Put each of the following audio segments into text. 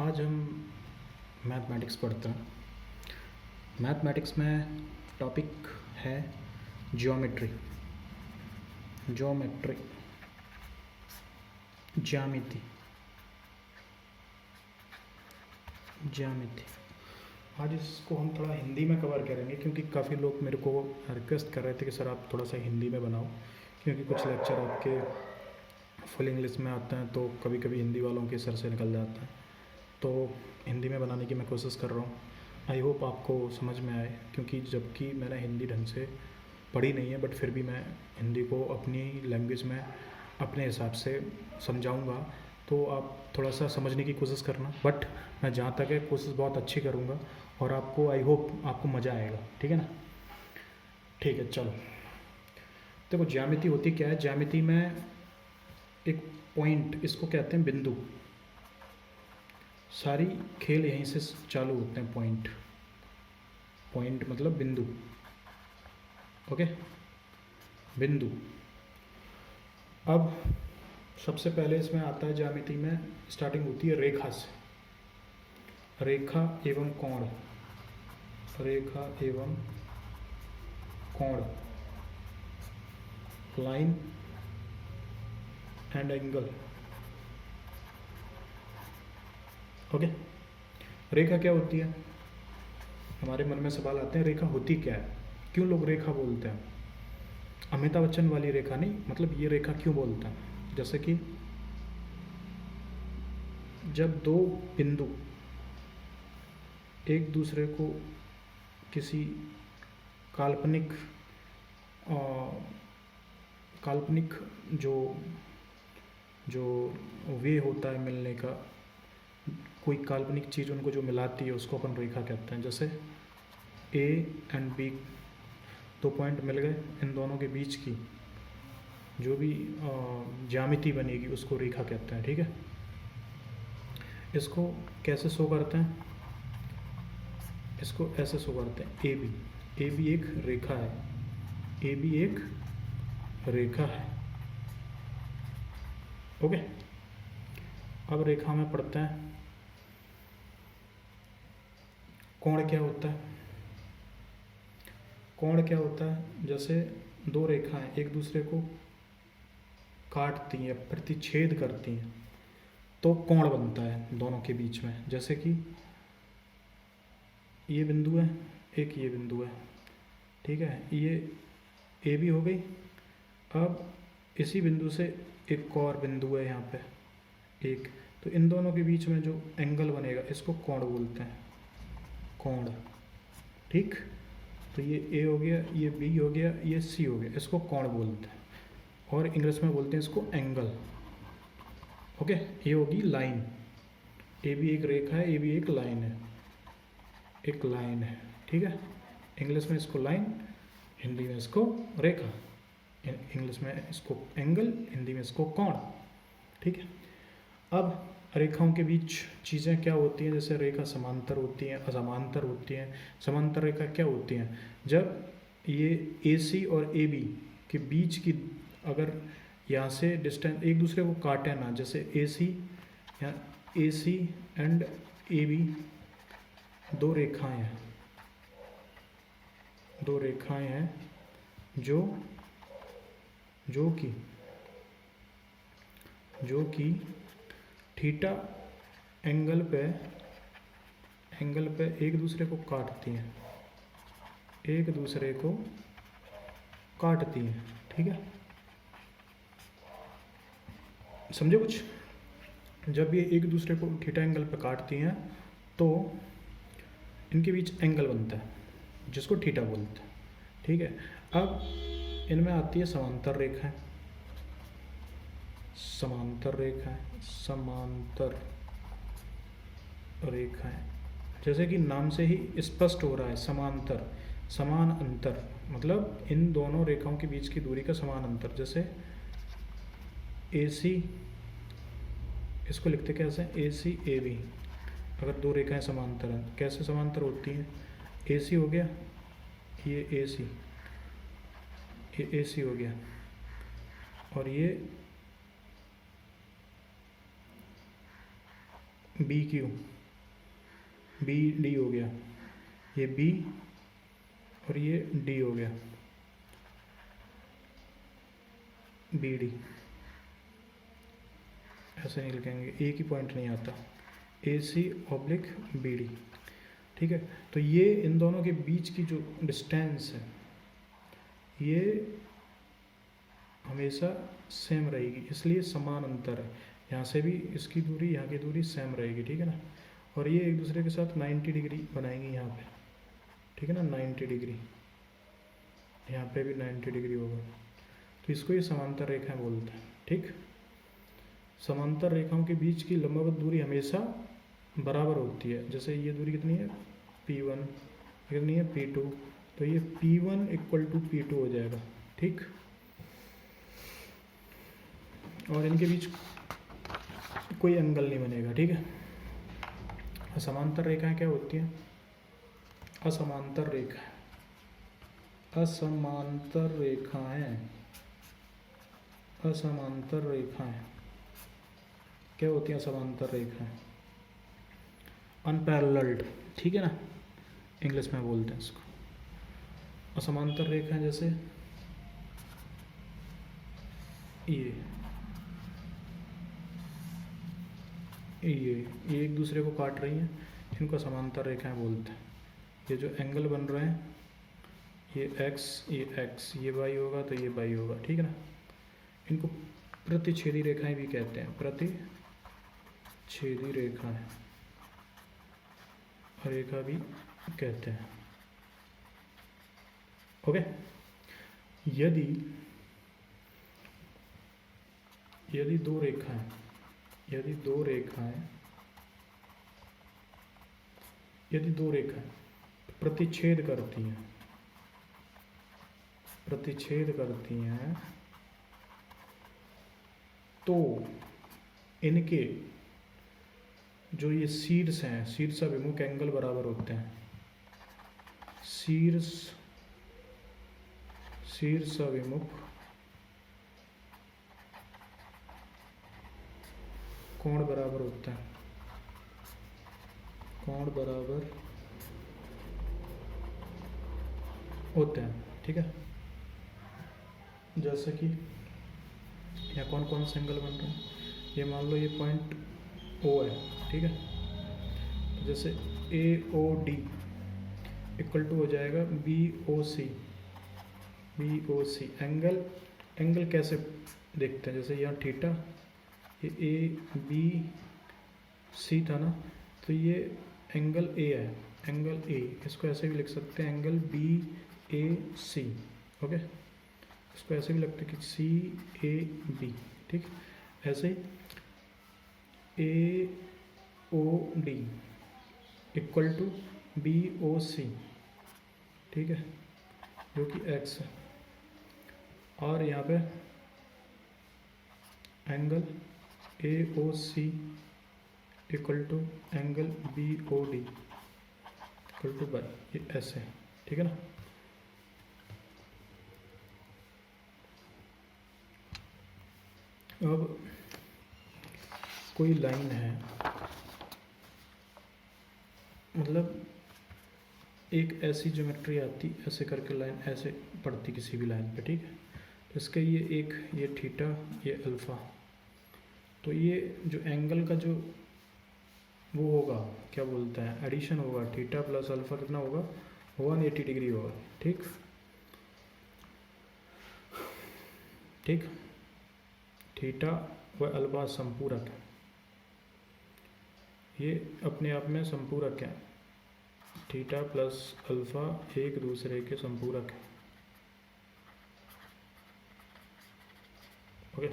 आज हम मैथमेटिक्स पढ़ते हैं। मैथमेटिक्स में टॉपिक है ज्योमेट्री। ज्योमेट्री ज्यामिति ज्यामिति आज इसको हम थोड़ा हिंदी में कवर करेंगे, क्योंकि काफ़ी लोग मेरे को रिक्वेस्ट कर रहे थे कि सर आप थोड़ा सा हिंदी में बनाओ, क्योंकि कुछ लेक्चर आपके फुल इंग्लिश में आते हैं तो कभी कभी हिंदी वालों के सर से निकल जाता है। तो हिंदी में बनाने की मैं कोशिश कर रहा हूँ। आई होप आपको समझ में आए, क्योंकि जबकि मैंने हिंदी ढंग से पढ़ी नहीं है, बट फिर भी मैं हिंदी को अपनी लैंग्वेज में अपने हिसाब से समझाऊंगा, तो आप थोड़ा सा समझने की कोशिश करना। बट मैं जहाँ तक है कोशिश बहुत अच्छी करूँगा और आपको आई होप आपको मज़ा आएगा। ठीक है ना? ठीक है, चलो। देखो, ज्यामिति होती क्या है। ज्यामिति में एक पॉइंट, इसको कहते हैं बिंदु। सारी खेल यहीं से चालू होते हैं। पॉइंट पॉइंट मतलब बिंदु। ओके, बिंदु। अब सबसे पहले इसमें आता है, ज्यामिति में स्टार्टिंग होती है रेखा से। रेखा एवं कोण, रेखा एवं कोण, लाइन एंड एंगल। ओके, रेखा क्या होती है? हमारे मन में सवाल आते हैं, रेखा होती क्या है, क्यों लोग रेखा बोलते हैं? अमिताभ बच्चन वाली रेखा नहीं, मतलब ये रेखा क्यों बोलते हैं? जैसे कि जब दो बिंदु एक दूसरे को किसी काल्पनिक अ, काल्पनिक जो जो वे होता है मिलने का, कोई काल्पनिक चीज़ उनको जो मिलाती है उसको अपन रेखा कहते हैं। जैसे ए एंड बी, दो पॉइंट मिल गए, इन दोनों के बीच की जो भी ज्यामिति बनेगी उसको रेखा कहते हैं। ठीक है, इसको कैसे शो करते हैं? इसको ऐसे शो करते हैं, ए बी। ए बी एक रेखा है, ए बी एक रेखा है। ओके, अब रेखा में पढ़ते हैं कोण क्या होता है। कोण क्या होता है? जैसे दो रेखाएं एक दूसरे को काटती हैं, प्रतिच्छेद करती हैं, तो कोण बनता है दोनों के बीच में। जैसे कि ये बिंदु है, एक ये बिंदु है। ठीक है, ये ए बी हो गई। अब इसी बिंदु से एक और बिंदु है यहाँ पे एक, तो इन दोनों के बीच में जो एंगल बनेगा इसको कोण बोलते हैं, कोण। ठीक, तो ये ए हो गया, ये बी हो गया, ये सी हो गया, इसको कोण बोलते हैं, और इंग्लिश में बोलते हैं इसको एंगल। ओके, ये होगी लाइन। ए बी एक रेखा है, ए बी एक लाइन है, एक लाइन है। ठीक है, इंग्लिश में इसको लाइन, हिंदी में इसको रेखा। इंग्लिश में इसको एंगल, हिंदी में इसको कोण। ठीक है, अब रेखाओं के बीच चीज़ें क्या होती हैं? जैसे रेखा समांतर होती हैं, असमांतर होती हैं। समांतर रेखा क्या होती हैं? जब ये ए सी और ए बी के बीच की, अगर यहाँ से डिस्टेंस एक दूसरे को काटे ना, जैसे ए सी या ए सी एंड ए बी, दो रेखाएं हैं, दो रेखाएं हैं जो जो कि जो कि थीटा एंगल पे एक दूसरे को काटती हैं, एक दूसरे को काटती हैं। ठीक है, समझे कुछ? जब ये एक दूसरे को थीटा एंगल पे काटती हैं तो इनके बीच एंगल बनता है जिसको थीटा बोलते हैं। ठीक है, अब इनमें आती है समांतर रेखाएं। समांतर रेखाएं, समांतर रेखाएं, जैसे कि नाम से ही स्पष्ट हो रहा है, समांतर, समान अंतर, मतलब इन दोनों रेखाओं के बीच की दूरी का समान अंतर। जैसे ए सी, इसको लिखते कैसे? ए सी ए बी। अगर दो रेखाएं समांतर हैं, कैसे समांतर होती हैं? ए सी हो गया, ये ए सी, ये ए सी हो गया, और ये बी क्यू, बी डी हो गया, ये बी और ये डी हो गया, बी डी ऐसे नहीं लिखेंगे, एक ही पॉइंट नहीं आता, ए सी ऑब्लिक बी डी। ठीक है, तो ये इन दोनों के बीच की जो डिस्टेंस है ये हमेशा सेम रहेगी, इसलिए समान अंतर है। यहाँ से भी इसकी दूरी, यहाँ की दूरी सेम रहेगी। ठीक है ना, और ये एक दूसरे के साथ 90 डिग्री बनाएंगे यहाँ पे। ठीक है ना, 90 डिग्री, यहाँ पे भी 90 डिग्री होगा, तो इसको ये समांतर रेखाएं बोलते हैं। ठीक, समांतर रेखाओं के बीच की लंबवत दूरी हमेशा बराबर होती है। जैसे ये दूरी कितनी है, P1, कितनी है, P2, तो ये P1 इक्वल टू P2 हो जाएगा। ठीक, और इनके बीच कोई एंगल नहीं बनेगा। ठीक है, असमांतर रेखाएं क्या होती हैं, असमांतर रेखाएं, असमांतर रेखाएं, असमांतर रेखाएं क्या होती हैं, असमांतर रेखाएं अनपैरेलल्ड। ठीक है ना, इंग्लिश में बोलते हैं इसको असमांतर रेखाएं। जैसे ये एक दूसरे को काट रही हैं, इनको समांतर रेखाएं बोलते हैं। ये जो एंगल बन रहे हैं, ये x, ये y होगा, तो ये y होगा। ठीक है ना, इनको प्रतिच्छेदी रेखाएं भी कहते हैं, प्रतिच्छेदी रेखाएं रेखा भी कहते हैं। ओके, यदि दो रेखाएं प्रतिच्छेद करती हैं तो इनके जो ये शीर्ष हैं, शीर्षाभिमुख एंगल बराबर होते हैं। शीर्षाभिमुख कोण बराबर होता है, कोण बराबर होते हैं। ठीक है, जैसे कि यहाँ कौन कौन से एंगल बन रहे हैं, ये मान लो ये पॉइंट O है। ठीक है, तो जैसे AOD इक्वल टू हो जाएगा BOC। एंगल कैसे देखते हैं, जैसे यहाँ थीटा, ये ABC था ना, तो ये एंगल A है, एंगल A, इसको ऐसे भी लिख सकते हैं एंगल BAC। ओके, इसको ऐसे भी लगता है कि CAB। ठीक, ऐसे ही AOD इक्वल टू BOC। ठीक है, जो कि x है, और यहाँ पे angle AOC equal to angle BOD equal to y, ये ऐसे। ठीक है ना, अब कोई लाइन है, मतलब एक ऐसी ज्योमेट्री आती, ऐसे करके लाइन ऐसे पड़ती किसी भी लाइन पे। ठीक है, तो इसके ये थीटा, ये अल्फ़ा, तो ये जो एंगल का जो वो होगा, क्या बोलते हैं, एडिशन होगा, थीटा प्लस अल्फ़ा कितना होगा, 180 डिग्री होगा। ठीक, थीटा व अल्फ़ा संपूरक है, ये अपने आप में संपूरक है, थीटा प्लस अल्फ़ा एक दूसरे के संपूरक है। ओके,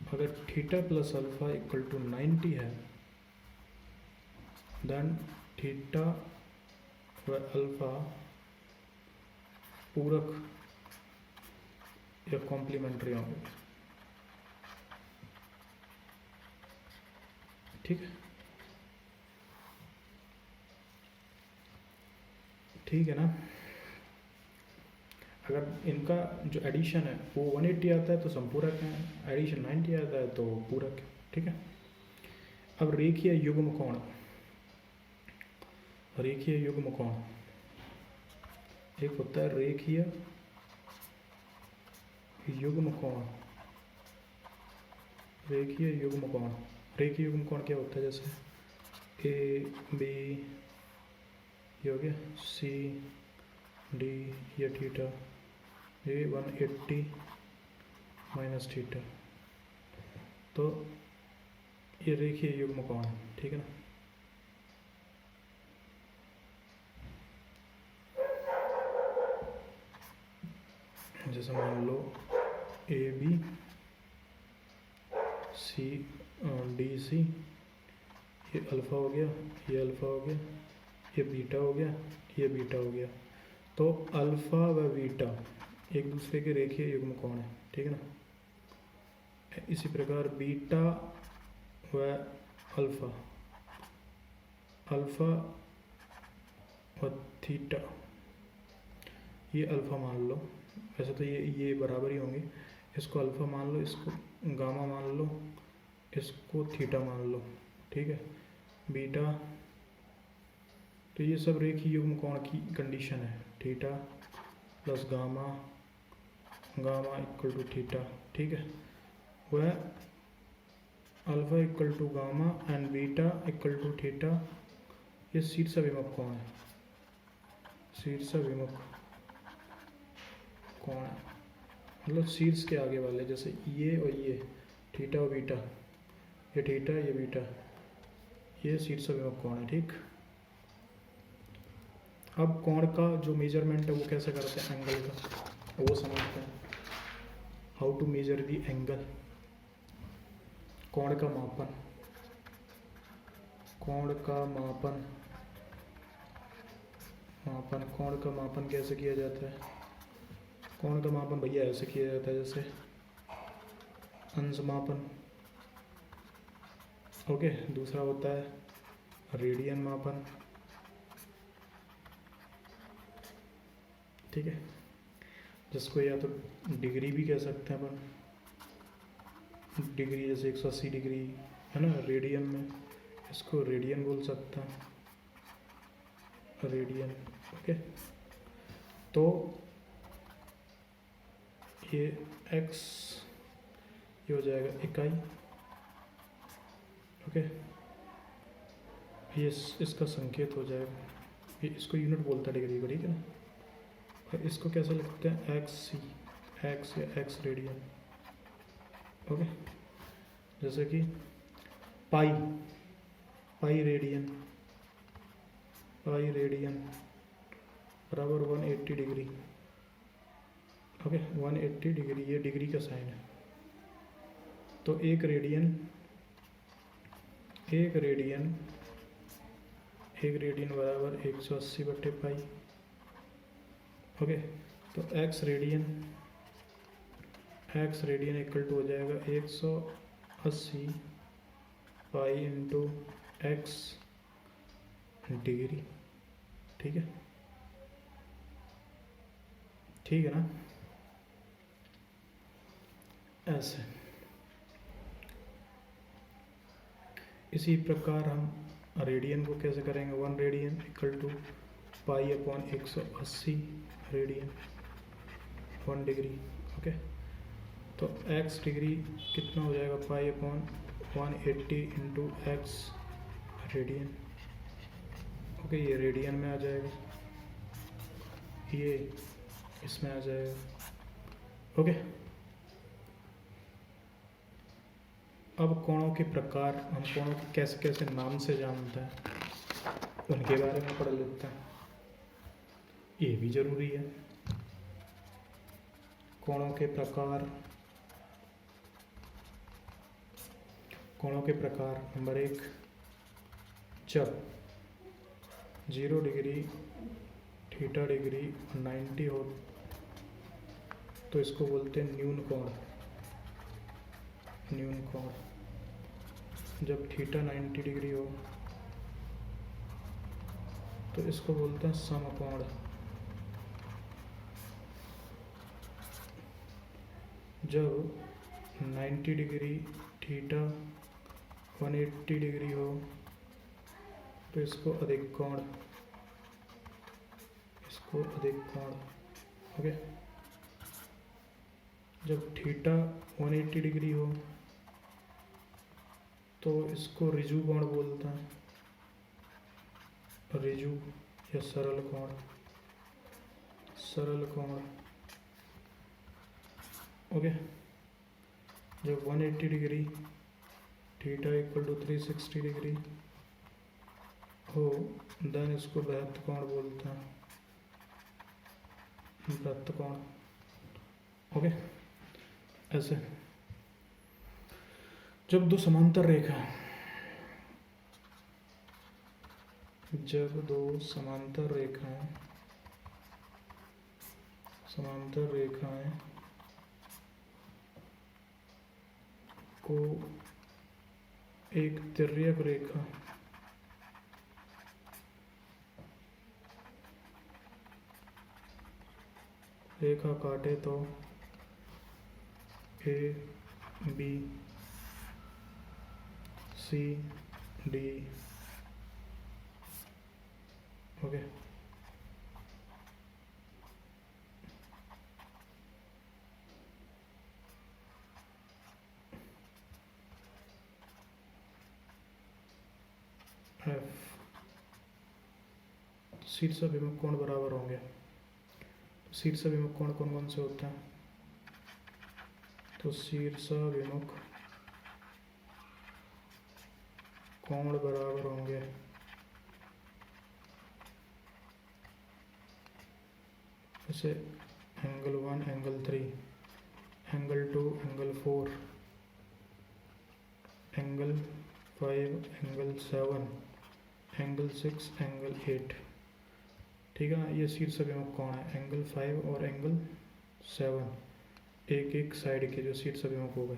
अगर theta plus alpha equal to 90 है, देन थीटा व अल्फ़ा पूरक या कॉम्प्लीमेंट्री होंगे। ठीक है ना, अगर इनका जो एडिशन है वो 180 आता है तो संपूरक है, एडिशन 90 आता है तो पूरक है। ठीक है, अब रेखीय युग्म कोण, रेखीय युग्म कोण, एक होता है रेखीय युग्म कोण, रेखीय युग्म कोण। रेखीय युग्म कोण क्या होता है, जैसे ए बी ये हो गया, सी डी ये थीटा, ये 180 माइनस थीटा, तो ये रेखीय युग्म कोण है, ठीक है ना। जैसे मान लो ए बी सी डी सी, ये अल्फ़ा हो गया, ये अल्फ़ा हो गया, ये बीटा हो गया, ये बीटा हो गया, तो अल्फ़ा व बीटा एक दूसरे के रेखीय युग्म कोण है, ठीक है ना। इसी प्रकार बीटा व अल्फ़ा, अल्फ़ा व थीटा, ये अल्फ़ा मान लो, वैसे तो ये बराबर ही होंगे, इसको अल्फ़ा मान लो, इसको गामा मान लो, इसको थीटा मान लो, ठीक है। बीटा, तो ये सब रेखीय युग्म कोण की कंडीशन है, theta plus gamma, gamma equal to theta, ठीक है। वह alpha equal to gamma and beta equal to theta, ये शीर्षाभिमुख कोण है, शीर्षाभिमुख कोण है, मतलब शीर्ष के आगे वाले, जैसे ये और ये थीटा और बीटा, ये थीटा ये बीटा, ये शीर्षाभिमुख कोण है, ठीक। अब कोण का जो मेजरमेंट है वो कैसे करते हैं, एंगल का, वो समझते हैं। How to measure the angle, कोण का मापन, कोण का मापन, कोण का मापन कैसे किया जाता है। कोण का मापन भैया ऐसे किया जाता है, जैसे अंश मापन, ओके। दूसरा होता है रेडियन मापन, ठीक है, जिसको या तो डिग्री भी कह सकते हैं अपन, डिग्री जैसे 180 डिग्री है ना, रेडियन में इसको रेडियन बोल सकते हैं, रेडियन, ओके। तो ये एक्स ये हो जाएगा इकाई, ओके। ये इसका संकेत हो जाएगा, ये इसको यूनिट बोलता है डिग्री को, ठीक है ना। और इसको कैसे लिखते हैं, एक्स सी, एक्स या एक्स रेडियन, ओके। जैसे कि पाई, पाई रेडियन, पाई रेडियन बराबर 180 डिग्री, ओके। 180 डिग्री, ये डिग्री का साइन है, तो एक रेडियन बराबर 180 बटे पाई, ओके। तो एक्स रेडियन इक्वल टू हो जाएगा 180 पाई इंटू एक्स डिग्री, ठीक है, ठीक है ना, ऐसे। इसी प्रकार हम रेडियन को कैसे करेंगे, 1 radian equal to pi upon 180 radian 1 degree, okay. तो एक्स डिग्री कितना हो जाएगा, pi upon 180 into X radian, okay. ये रेडियन में आ जाएगा, ये इसमें आ जाएगा, ओके। अब कोणों के प्रकार, हम कोणों को कैसे कैसे नाम से जानते हैं उनके बारे में पढ़ लेते हैं, ये भी जरूरी है। कोणों के प्रकार, कोणों के प्रकार नंबर 1, जब 0 डिग्री, थीटा डिग्री 90 हो तो इसको बोलते हैं न्यून कोण, न्यून कोण। जब थीटा 90 डिग्री हो तो इसको बोलते हैं समकोण। जब 90 डिग्री थीटा 180 डिग्री हो तो इसको अधिक कोण, इसको अधिक कोण। ओके, जब थीटा 180 डिग्री हो तो इसको रिजु कोण बोलते हैं, रिजु या सरल कोण, सरल कोण। ओके, जब 180 degree theta equal to 360 degree हो देन इसको बृहत्त कोण बोलते हैं, बृहत्त कोण। ओके, ऐसे जब दो समांतर रेखा, जब दो समांतर रेखाएं, समांतर रेखाएं को एक तिर्यक रेखा रेखा काटे तो A B C D. Okay, F शीर्षाभिमुख कोण बराबर होंगे। शीर्षाभिमुख कोण कौन कौन से होते हैं? तो शीर्षाभिमुख कोण बराबर होंगे जैसे angle 1, angle 3, angle 2, angle 4, angle 5, angle 7, angle 6, angle 8। ठीक है ना, ये शीर्षाभिमुख कोण है, एंगल 5 और एंगल 7, एक एक साइड के जो शीर्षाभिमुख हो गए।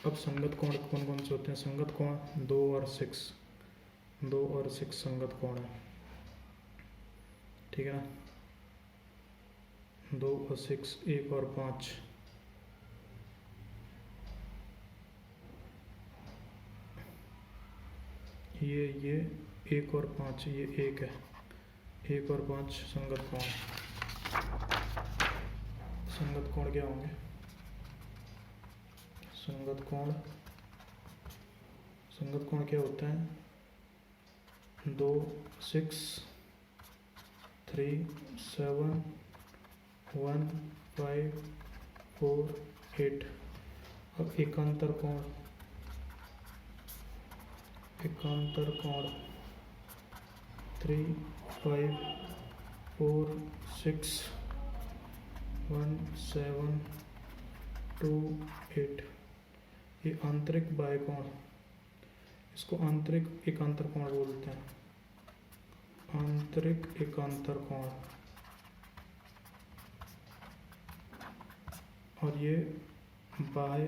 अब संगत कोण कौन कौन से होते हैं? संगत कोण 2 और 6, 2 और 6 संगत कोण है। ठीक है ना, 2 और 6, 1 और 5। ये 1 और 5, ये 1 है, 1 और 5 संगत कोण। संगत कोण क्या होंगे? संगत कोण, संगत कोण क्या होता है? 2, 6, 3, 7, 1, 5, 4, 8। अब एकांतर कोण, एकांतर कोण 3, 5, 4, 6, 1, 7, 2, 8। ये आंतरिक बाह्य कोण, इसको आंतरिक एकांतर कोण बोलते हैं, आंतरिक एकांतर कोण। और ये बाह्य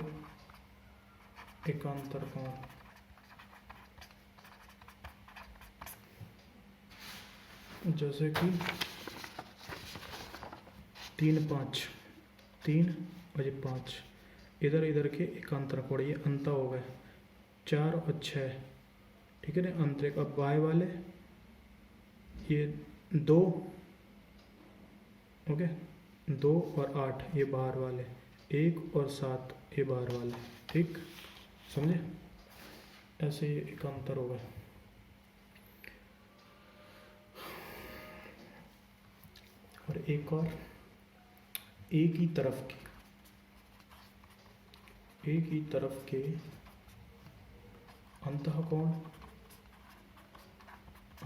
एकांतर कोण। जैसे कि 3, 5, 3 और ये 5 इधर इधर के एकांतर कोण, ये अंत हो गए 4 और 6। ठीक है ना, आंतरिक। अब बाह्य वाले ये 2, ओके, 2 और 8 ये बाहर वाले, 1 और 7 ये बाहर वाले। ठीक, समझे? ऐसे ये एकांतर हो गए। और एक और, एक ही तरफ के, एक ही तरफ के अंतःकोण,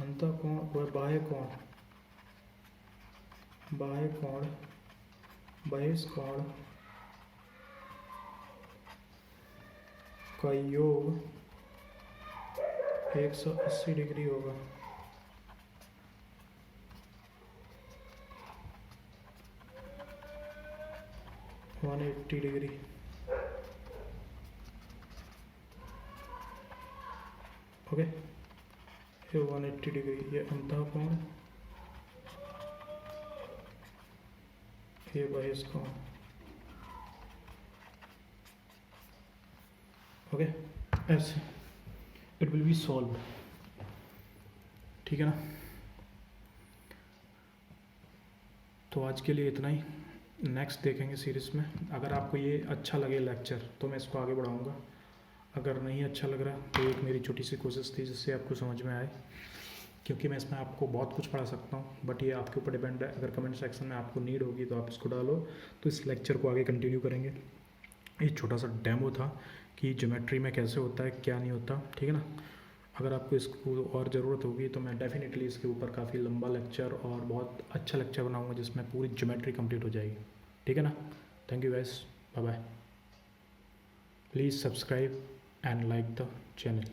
अंतःकोण व बाह्य कोण, बाह्य कोण, बहिष्कोण का योग 180 डिग्री होगा। One 180 degree. ओके, ये 180 डिग्री, ये अंतःकोण, ये बहिष्कोण। ओके, ऐसे बी सॉल्व। ठीक है ना। तो आज के लिए इतना ही, नेक्स्ट देखेंगे सीरीज़ में। अगर आपको ये अच्छा लगे लेक्चर तो मैं इसको आगे बढ़ाऊँगा, अगर नहीं अच्छा लग रहा तो एक मेरी छोटी सी कोशिश थी जिससे आपको समझ में आए, क्योंकि मैं इसमें आपको बहुत कुछ पढ़ा सकता हूँ, बट ये आपके ऊपर डिपेंड है। अगर कमेंट सेक्शन में आपको नीड होगी तो आप इसको डालो, तो इस लेक्चर को आगे कंटिन्यू करेंगे। ये छोटा सा डेमो था कि ज्योमेट्री में कैसे होता है क्या नहीं होता, ठीक है ना। अगर आपको इसको और ज़रूरत होगी तो मैं डेफिनेटली इसके ऊपर काफ़ी लंबा लेक्चर और बहुत अच्छा लेक्चर बनाऊंगा जिसमें पूरी ज्योमेट्री कंप्लीट हो जाएगी। ठीक है ना। Thank you guys, bye bye. Please subscribe and like the channel.